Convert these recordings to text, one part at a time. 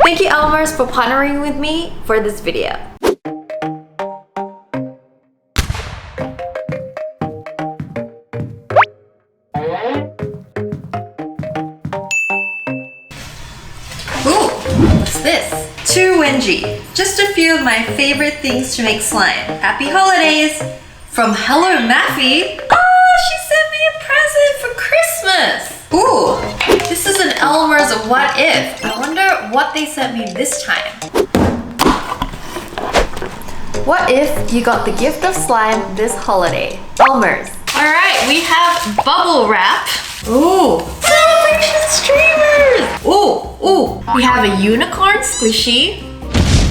Thank you, Elmer, for partnering with me for this video. Ooh, what's this? To Wengie. Just a few of my favorite things to make slime. Happy holidays! From Hello Maphie. Oh, she sent me a present for Christmas. Ooh, this is an Elmer's What If. I wonder what they sent me this time. What if you got the gift of slime this holiday? Elmer's. Alright, we have bubble wrap. Ooh, celebration streamers. Ooh, we have a unicorn squishy.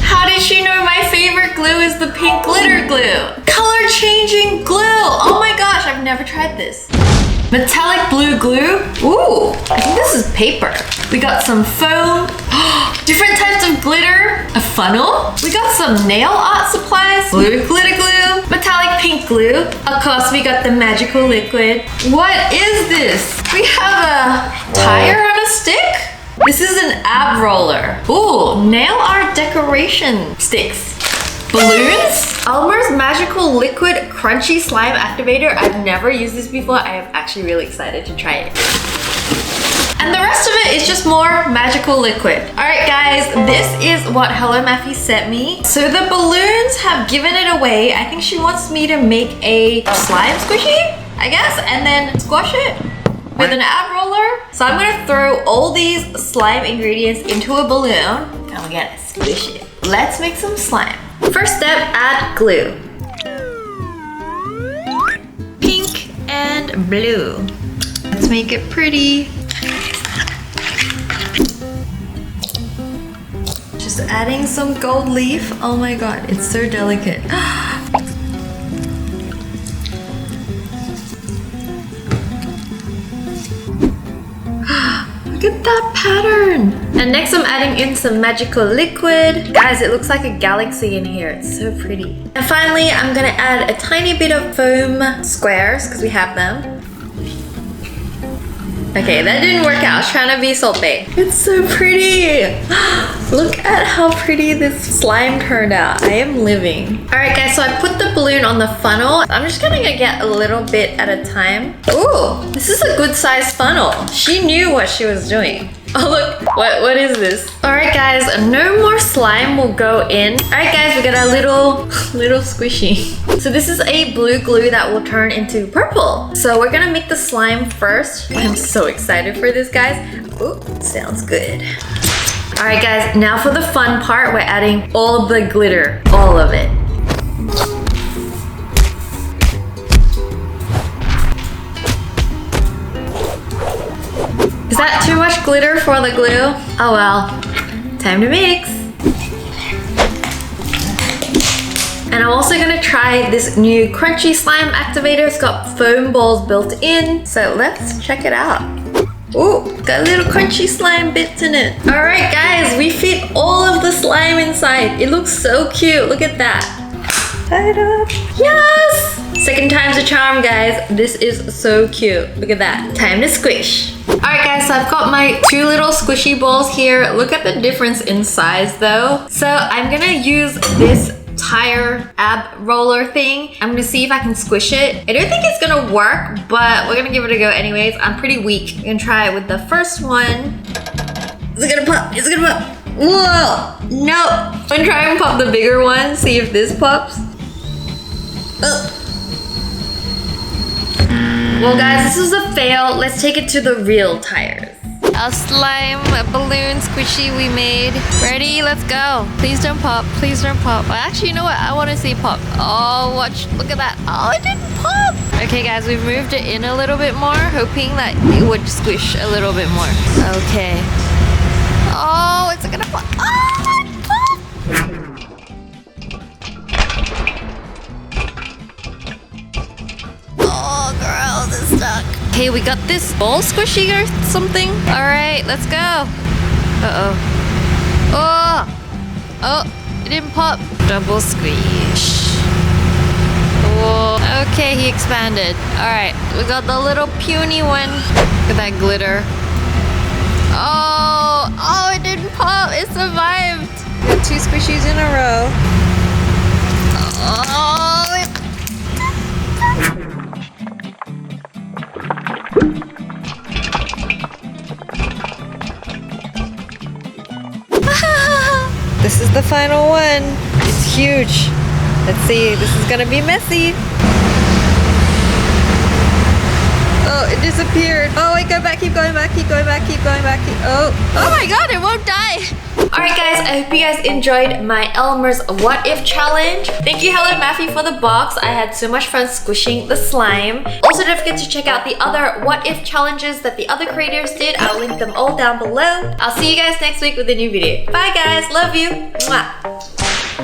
How did she know my favorite glue is the pink glitter glue? Color changing glue. Oh my gosh, I've never tried this. Metallic blue glue. Ooh, I think this is paper. We got some foam, different types of glitter, a funnel. We got some nail art supplies, blue glitter glue, metallic pink glue. Of course, we got the magical liquid. What is this? We have a tire on a stick. This is an ab roller. Ooh, nail art decoration sticks. Balloons? Elmer's magical liquid crunchy slime activator. I've never used this before. I am actually really excited to try it. And the rest of it is just more magical liquid. Alright guys, this is what Hello Maphie sent me. So the balloons have given it away. I think she wants me to make a slime squishy, I guess, and then squash it with an ab roller. So I'm gonna throw all these slime ingredients into a balloon and we're gonna squish it. Let's make some slime. First step, add glue. Pink and blue. Let's make it pretty. Just adding some gold leaf. Oh my god, it's so delicate. Look at that pattern. And next I'm adding in some magical liquid. Guys, it looks like a galaxy in here. It's so pretty. And finally, I'm gonna add a tiny bit of foam squares because we have them. Okay, that didn't work out. I was trying to be so big. It's so pretty. Look at how pretty this slime turned out. I am living. All right, guys, so I put the balloon on the funnel. I'm just gonna get a little bit at a time. Ooh, this is a good sized funnel. She knew what she was doing. Oh look, what is this? All right guys, no more slime will go in. All right guys, we got a little squishy. So this is a blue glue that will turn into purple. So we're gonna make the slime first. I'm so excited for this, guys. Ooh, sounds good. All right guys, now for the fun part, we're adding all of the glitter, all of it. Is that too much glitter for the glue? Oh well, time to mix. And I'm also gonna try this new crunchy slime activator. It's got foam balls built in. So let's check it out. Ooh, got little crunchy slime bits in it. All right guys, we fit all of the slime inside. It looks so cute, look at that. Tie it up. Yes! Second time's a charm, guys. This is so cute. Look at that. Time to squish. Alright guys, so I've got my two little squishy balls here. Look at the difference in size though. So I'm gonna use this tire ab roller thing. I'm gonna see if I can squish it. I don't think it's gonna work, but we're gonna give it a go anyways. I'm pretty weak. I'm gonna try it with the first one. Is it gonna pop? Is it gonna pop? Whoa! No! I'm gonna try and pop the bigger one, see if this pops. Well guys, this is a fail. Let's take it to the real tires. Our slime balloon squishy we made. Ready? Let's go. Please don't pop. Please don't pop. Actually, you know what? I want to see pop. Oh, watch. Look at that. Oh, it didn't pop. Okay guys, we've moved it in a little bit more, hoping that it would squish a little bit more. Okay. Oh, it's gonna pop. Oh, it popped. It's stuck. Okay, we got this ball squishy or something. All right, let's go. Uh-oh. Oh, it didn't pop. Double squish. Oh, okay, he expanded. All right, we got the little puny one. Look at that glitter. Oh, it didn't pop. It's survived. Got 2 squishies in a row. Oh. This is the final one. It's huge. Let's see. This is gonna be messy. Oh, it disappeared. Oh, wait, go back. Keep going back. Keep going back. Keep going back. Oh my god, it won't die. Alright guys, I hope you guys enjoyed my Elmer's What If challenge. Thank you Hello Maphie for the box. I had so much fun squishing the slime. Also don't forget to check out the other What If challenges that the other creators did. I'll link them all down below. I'll see you guys next week with a new video. Bye guys, love you. Mwah.